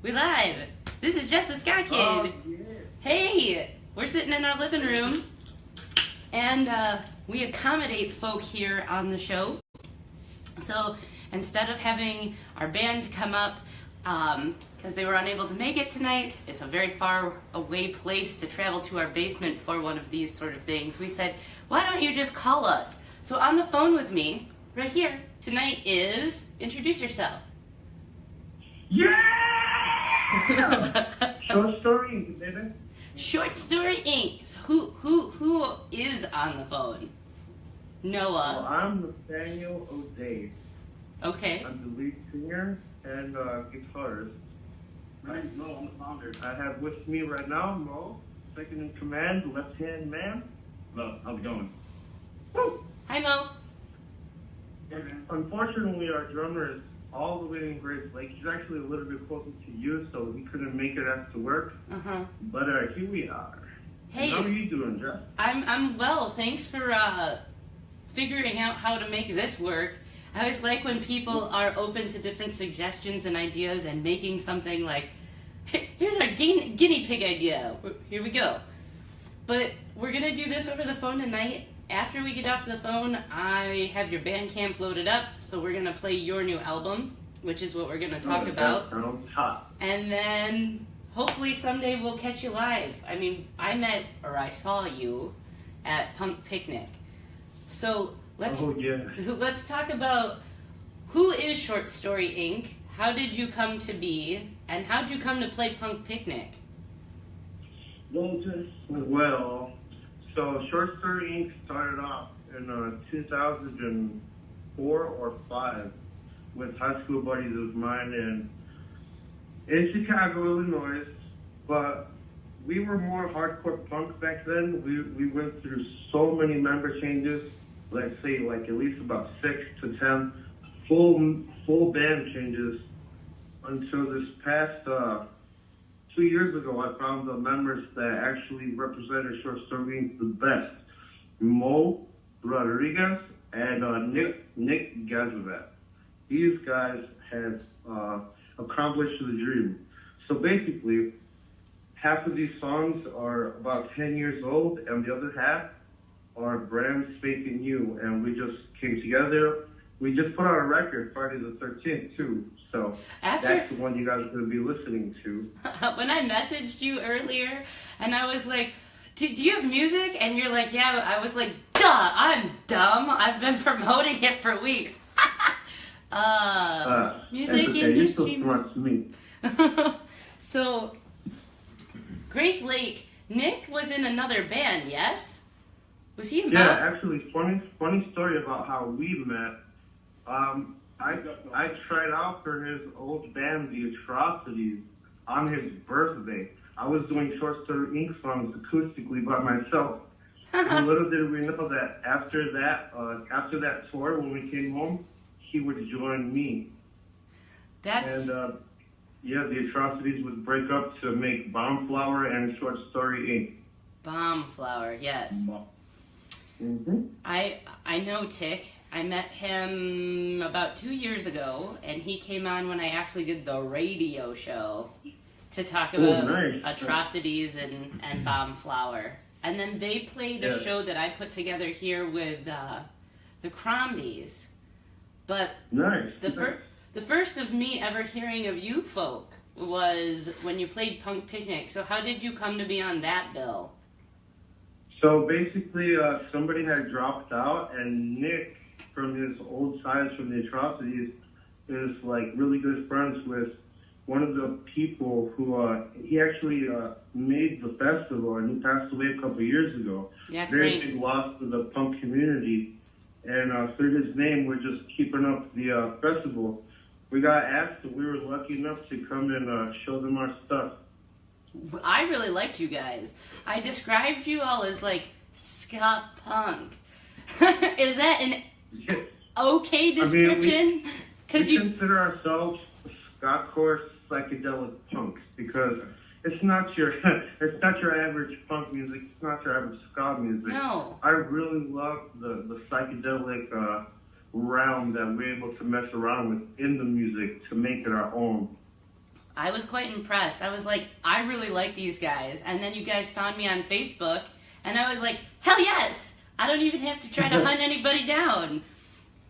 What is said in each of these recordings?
We live. This is Jess The Ska Kid. Oh, yeah. Hey, we're sitting in our living room, and we accommodate folk here on the show. So instead of having our band come up, because they were unable to make it tonight, it's a very far away place to travel to our basement for one of these sort of things. We said, why don't you just call us? So on the phone with me, right here, tonight is, introduce yourself. Yeah! Short story, baby. Short Story Inc. So who is on the phone? Noah. Well, I'm Nathaniel O'Day. Okay. I'm the lead singer and guitarist. Right, Mo, I'm the founder. I have with me right now Mo, second in command, left-hand man. Hello, how's it going? Woo! Hi, Mo. Hey, man. Unfortunately, our drummer is all the way in Grace Lake. He's actually a little bit closer to you, so he couldn't make it after work. Uh-huh. But here we are. Hey. How are you doing, Jeff? I'm well. Thanks for figuring out how to make this work. I always like when people are open to different suggestions and ideas and making something like, hey, here's our guinea pig idea. Here we go. But we're going to do this over the phone tonight. After we get off the phone, I have your Bandcamp loaded up, so we're going to play your new album, which is what we're going to talk about. That sounds hot. And then hopefully someday we'll catch you live. I mean, I saw you at Punk Picnic. So let's talk about who is Short Story Inc., how did you come to be, and how did you come to play Punk Picnic? Well, so Short Story Inc. started off in 2004 or 5 with high school buddies of mine in Chicago, Illinois. But we were more hardcore punk back then. We went through so many member changes, let's say like at least about 6 to 10 full band changes until this past 2 years ago, I found the members that actually represented Short Story Inc. the best. Mo Rodriguez and Nick Gazavet. These guys have accomplished the dream. So basically, half of these songs are about 10 years old, and the other half are brand spanking new, and we just came together. We just put out a record Friday the 13th, too. So that's the one you guys are going to be listening to. When I messaged you earlier, and I was like, do you have music? And you're like, yeah. I was like, duh, I'm dumb. I've been promoting it for weeks. Music okay. industry. You're so smart to me. So, Grace Lake, Nick was in another band, yes? Was he involved? Yeah, actually, funny story about how we met. I tried out for his old band, The Atrocities, on his birthday. I was doing Short Story Inc. songs acoustically by myself. And little did we know that after that tour, when we came home, he would join me. The Atrocities would break up to make Bomb Flower and Short Story Inc. Bomb Flower, yes. Mm-hmm. I know Tick. I met him about 2 years ago, and he came on when I actually did the radio show to talk about Atrocities and Bomb Flower. And then they played a show that I put together here with the Crombies. But the first of me ever hearing of you folk was when you played Punk Picnic. So how did you come to be on that bill? So basically, somebody had dropped out, and Nick, from his old sides from The Atrocities, is like really good friends with one of the people who he actually made the festival, and he passed away a couple years ago. Yeah, very big loss to the punk community, and through his name, we're just keeping up the festival. We got asked, and we were lucky enough to come and show them our stuff. I really liked you guys. I described you all as like ska punk. Is that an okay description? We consider ourselves SkaCore Psycedelic Punks because it's not your average punk music. It's not your average ska music. No. I really love the psychedelic realm that we're able to mess around with in the music to make it our own. I was quite impressed. I was like, I really like these guys. And then you guys found me on Facebook, and I was like, hell yes! I don't even have to try to hunt anybody down.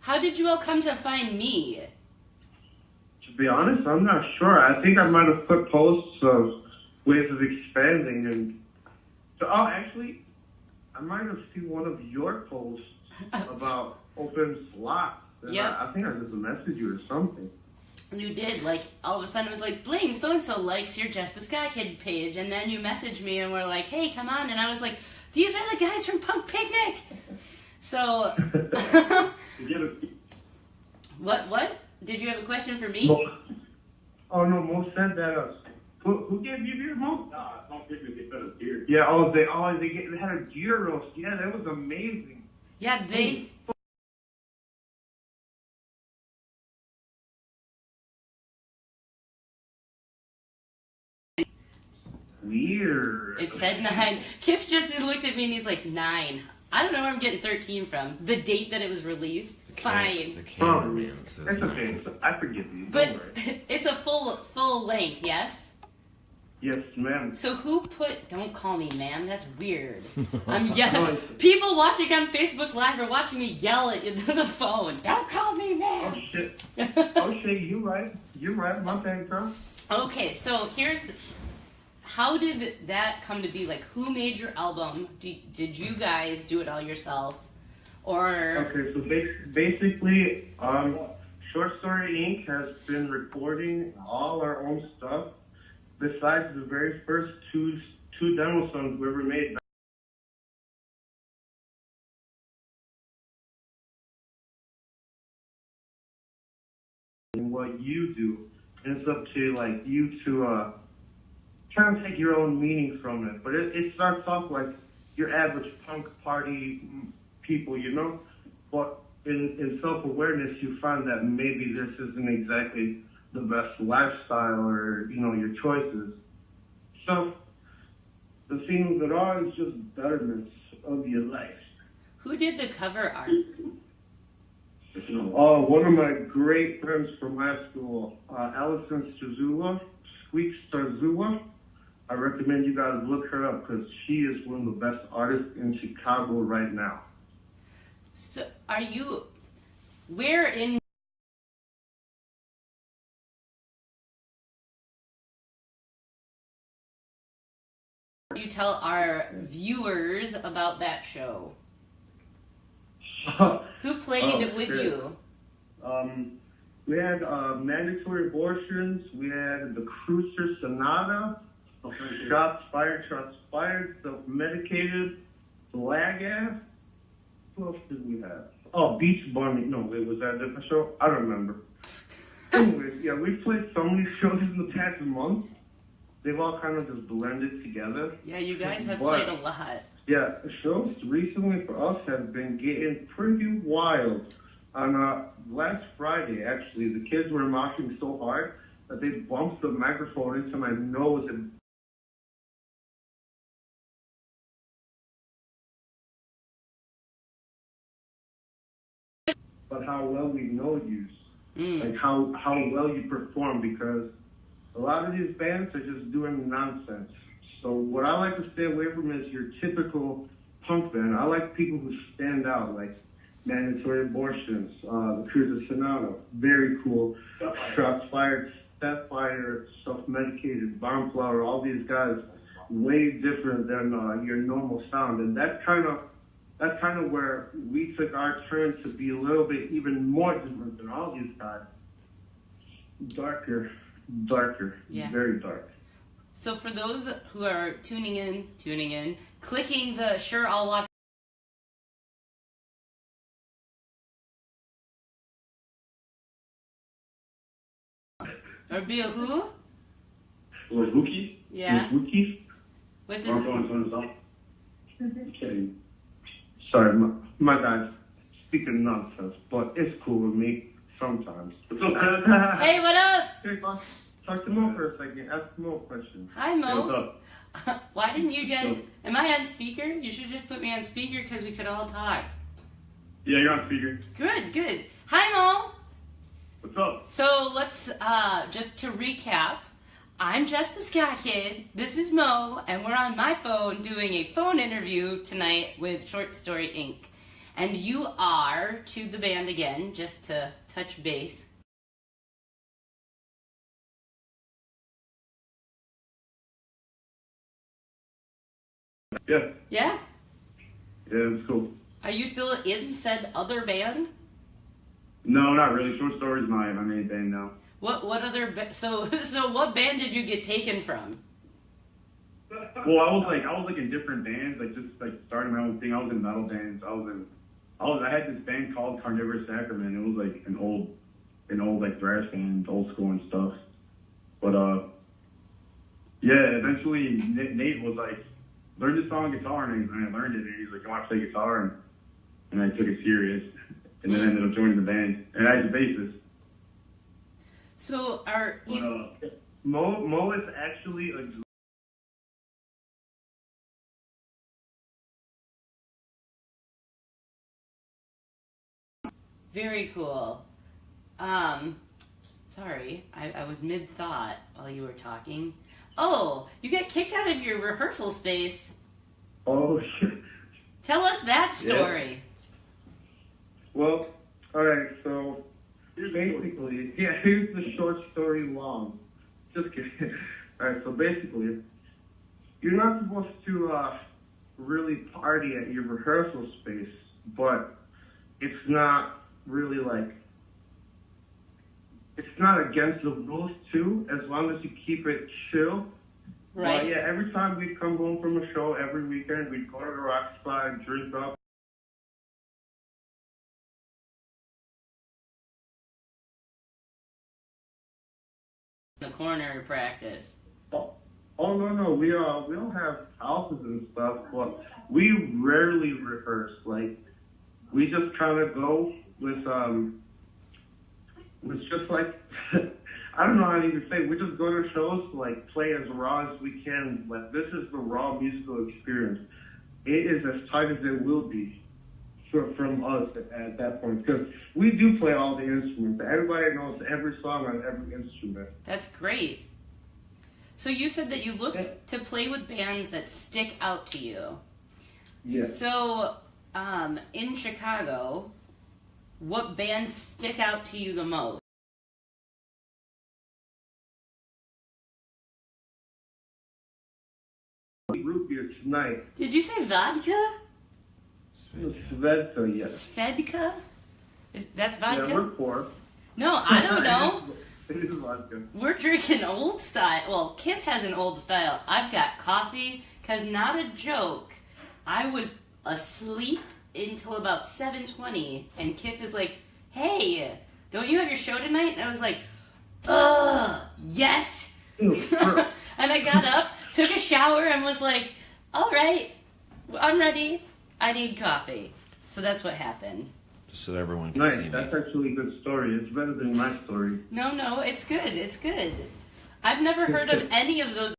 How did you all come to find me? To be honest, I'm not sure. I think I might have put posts of ways of expanding, and actually, I might have seen one of your posts about open slots. Yep. I think I just messaged you or something. You did, like, all of a sudden it was like, bling, so-and-so likes your Jess The Ska Kid page, and then you messaged me and were like, hey, come on, and I was like, these are the guys from Punk Picnic! So, what? Did you have a question for me? Oh, no, Mo said that. Who gave you beer, Mo? Punk Picnic, they fed us beer. Yeah, they had a deer roast. Yeah, that was amazing. Yeah, they... Weird. It said 9. Kif just looked at me and he's like, 9. I don't know where I'm getting 13 from. The date that it was released? Fine. The cameraman says That's 9. okay. I forgive you. But it's a full length, yes? Yes, ma'am. So who put... Don't call me ma'am, that's weird. I'm yelling. People watching on Facebook Live are watching me yell at you to the phone. Don't call me ma'am. Oh, shit. You right. You right. My bad, girl. Okay, so here's... How did that come to be? Like, who made your album? Did you guys do it all yourself? Or... Okay, so basically, Short Story Inc. has been recording all our own stuff, besides the very first two demo songs we ever made. And what you do, and it's up to like you to try and take your own meaning from it. But it starts off like your average punk party people, you know. But in self-awareness, you find that maybe this isn't exactly the best lifestyle or, you know, your choices. So the theme of it all is just betterments of your life. who did the cover art? Oh, one of my great friends from high school, Allison Squeak Starzua. I recommend you guys look her up because she is one of the best artists in Chicago right now. So, where in you tell our viewers about that show? Who played it with you? We had Mandatory Abortions, we had the Cruiser Sonata, Shots Fired, Self-Medicated, Blagass. Who else did we have? Oh, Beach Bum. No, wait, was that a different show? I don't remember. Anyways, yeah, we've played so many shows in the past month. They've all kind of just blended together. Yeah, you guys have played a lot. Yeah, shows recently for us have been getting pretty wild. On last Friday, actually, the kids were moshing so hard that they bumped the microphone into my nose and but how well we know you, like how well you perform, because a lot of these bands are just doing nonsense. So what I like to stay away from is your typical punk band. I like people who stand out, like Mandatory Abortions, the Cruiser Sonata, very cool. Shots Fired, Sapphire, Self-Medicated, Bomb Flower, all these guys, way different than your normal sound. And that's kind of where we took our turn to be a little bit even more different than all these guys. Darker, yeah. Very dark. So for those who are tuning in, clicking the Sure I'll Watch or be a who? Or Wookie? Yeah. Wookies? What Or does kidding. Sorry, my guy's speaking nonsense, but it's cool with me sometimes. What's up, man? Hey, what up? Hey, boss. Talk to Mo for a second. Ask Mo a question. Hi, Hey, what's Mo. up? Why didn't you guys... Am I on speaker? You should just put me on speaker because we could all talk. Yeah, you're on speaker. Good. Hi, Mo. What's up? So let's, just to recap, I'm Jess The Ska Kid. This is Mo, and we're on my phone doing a phone interview tonight with Short Story Inc. And you are to the band again, just to touch base. Yeah. Yeah? Yeah, it's cool. Are you still in said other band? No, not really. Short Story's my main band now. What other so what band did you get taken from? Well, I was in different bands, just starting my own thing. I was in metal bands. I had this band called Carnivorous Sacrament. It was like an old thrash band, old school and stuff. But yeah, eventually Nate was like, learn this song guitar, and I learned it, and he's like, I want to play guitar, and I took it serious, and then I ended up joining the band, and I was a bassist. So are you... Mo is actually a... Very cool. Sorry, I was mid-thought while you were talking. Oh, you got kicked out of your rehearsal space. Oh, shit. Tell us that story. Yeah. Well, alright, so basically, here's the short story long. Just kidding. Alright, so basically, you're not supposed to really party at your rehearsal space, but it's not really it's not against the rules too, as long as you keep it chill. Right. But yeah, every time we'd come home from a show, every weekend, we'd go to the rock spot, drink up. The corner practice. Oh no, we don't have houses and stuff, but we rarely rehearse. We just kind of go with just I don't know how to even say. We just go to shows to play as raw as we can. This is the raw musical experience. It is as tight as it will be from us at that point, because we do play all the instruments. Everybody knows every song on every instrument. That's great. So you said that you look to play with bands that stick out to you. Yeah. So, in Chicago, what bands stick out to you the most? Root beer tonight. Did you say vodka? Svedka, yes. Svedka? That's vodka? Yeah, we're poor. No, I don't know. It is vodka. We're drinking old style. Well, Kif has an old style. I've got coffee, because not a joke, I was asleep until about 7:20, and Kif is like, hey, don't you have your show tonight? And I was like, yes. And I got up, took a shower, and was like, all right, I'm ready. I need coffee. So that's what happened. Just so everyone can see me. That's actually a good story. It's better than my story. No, it's good. It's good. I've never heard of any of those.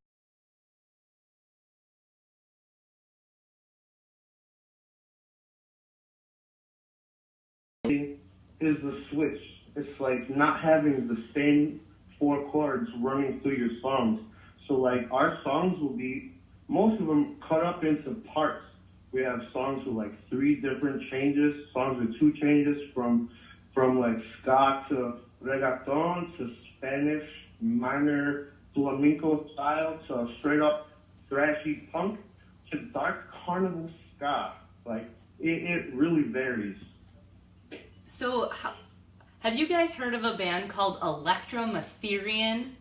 Is the switch. It's like not having the same 4 chords running through your songs. So our songs will be, most of them cut up into parts. We have songs with 3 different changes, songs with 2 changes from ska to reggaeton to Spanish minor flamenco style to straight up thrashy punk to dark carnival ska. It really varies. So, have you guys heard of a band called Electromatherian?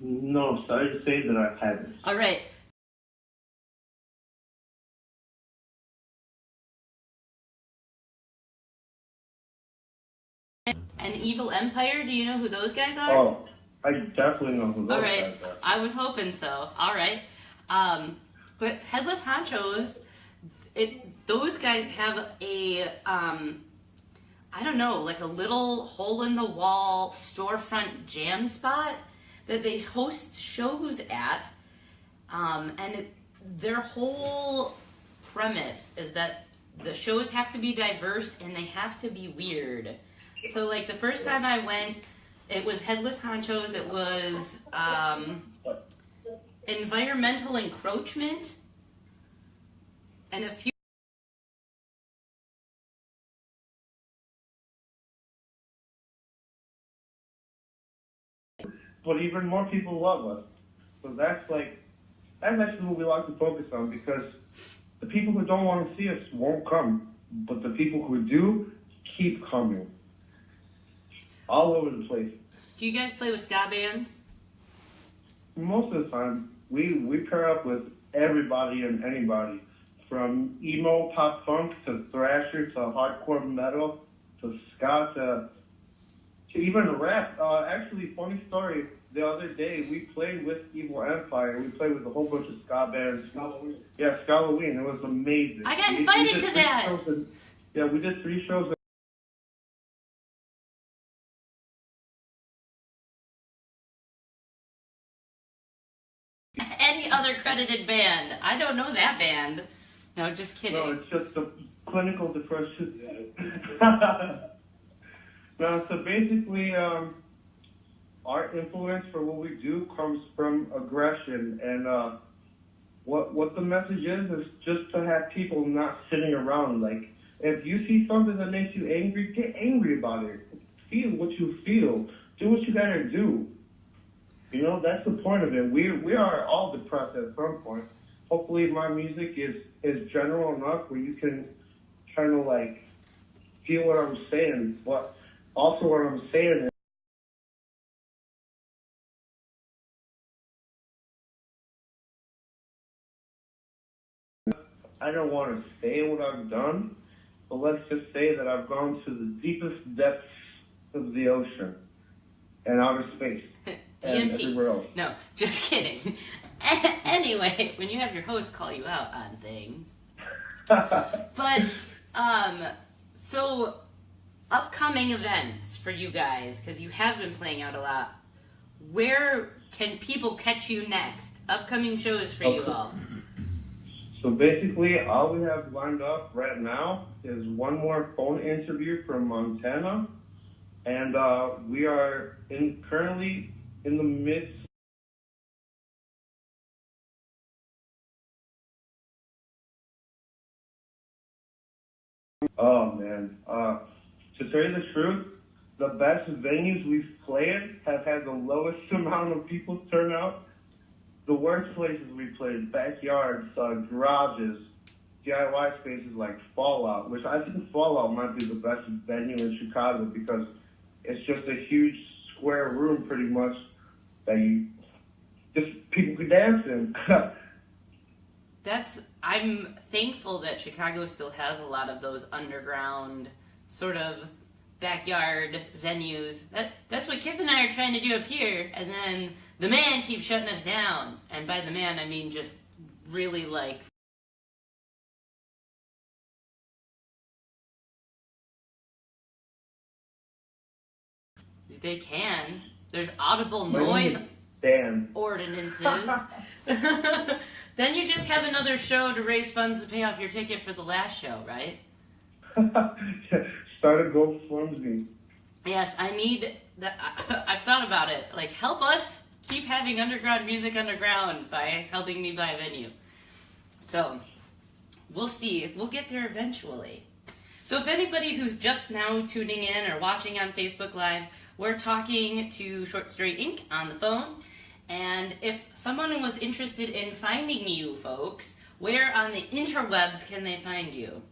No, sorry to say that I haven't. All right. And Evil Empire, do you know who those guys are? Oh, I definitely know who those All right. guys are. I was hoping so. All right. But Headless Honchos, those guys have a, I don't know, a little hole-in-the-wall storefront jam spot that they host shows at. And their whole premise is that the shows have to be diverse and they have to be weird. So, the first time I went, It was Headless Honchos. It was environmental encroachment, and a few. But even more people love us. So that's actually what we like to focus on, because the people who don't want to see us won't come, but the people who do keep coming. All over the place. Do you guys play with ska bands? Most of the time, we pair up with everybody and anybody, from emo pop punk to thrasher to hardcore metal to ska to even rap. Actually, funny story. The other day, we played with Evil Empire. We played with a whole bunch of ska bands. Yeah, Skalloween. It was amazing. I got invited to that. Yeah, we did 3 shows. Any other credited band? I don't know that band. No, just kidding. No, it's just a clinical depression. No, so basically, our influence for what we do comes from aggression, and what the message is just to have people not sitting around. Like, if you see something that makes you angry, get angry about it. Feel what you feel. Do what you gotta do. You know, that's the point of it. We are all depressed at some point. Hopefully my music is general enough where you can kind of like feel what I'm saying, but also what I'm saying is I don't want to say what I've done, but let's just say that I've gone to the deepest depths of the ocean and outer space. DMT. No, just kidding. Anyway, when you have your host call you out on things. But, so, upcoming events for you guys, because you have been playing out a lot. Where can people catch you next? Upcoming shows for you all. So basically, all we have lined up right now is one more phone interview from Montana. And we are currently in the midst. Oh man, to tell you the truth, the best venues we've played have had the lowest amount of people turn out. The worst places we played, backyards, garages, DIY spaces like Fallout, which I think Fallout might be the best venue in Chicago because it's just a huge square room pretty much that people could dance in. I'm thankful that Chicago still has a lot of those underground sort of backyard venues. That's what Kip and I are trying to do up here, and then the man keeps shutting us down. And by the man, I mean just really like... They can. There's audible noise ordinances. Then you just have another show to raise funds to pay off your ticket for the last show, right? Start a GoFundMe. Yes, I need that. I've thought about it. Like, help us keep having underground music underground by helping me buy a venue. So, we'll see. We'll get there eventually. So if anybody who's just now tuning in or watching on Facebook Live, we're talking to Short Story Inc. on the phone. And if someone was interested in finding you folks, where on the interwebs can they find you?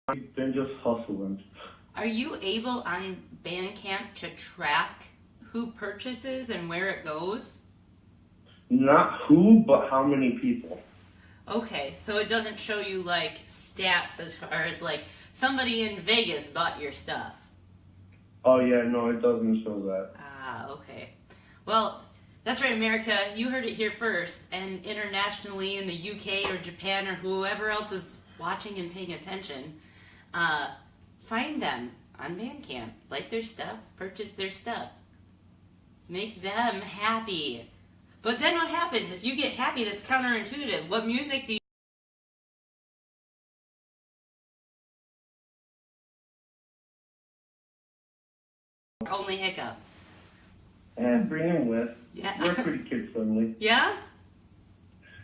I've been just hustling. Are you able on Bandcamp to track who purchases and where it goes? Not who, but how many people. Okay, so it doesn't show you like stats as far as like somebody in Vegas bought your stuff. Oh yeah, no, it doesn't show that. Ah, okay. Well, that's right, America. You heard it here first, and internationally in the UK or Japan or whoever else is watching and paying attention, find them on Bandcamp. Like their stuff, purchase their stuff. Make them happy. But then what happens? If you get happy, that's counterintuitive. What music do you only hiccup? And bring him with. Yeah. We're pretty kid friendly. Yeah?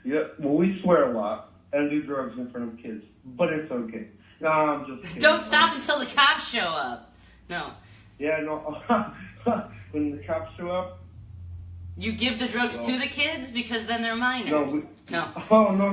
Yeah, well, we swear a lot and do drugs in front of kids, but it's okay. No, I'm just kidding. Don't stop until the cops show up. No. Yeah, no. When the cops show up... You give the drugs to the kids because then they're minors. No. No. Oh, no.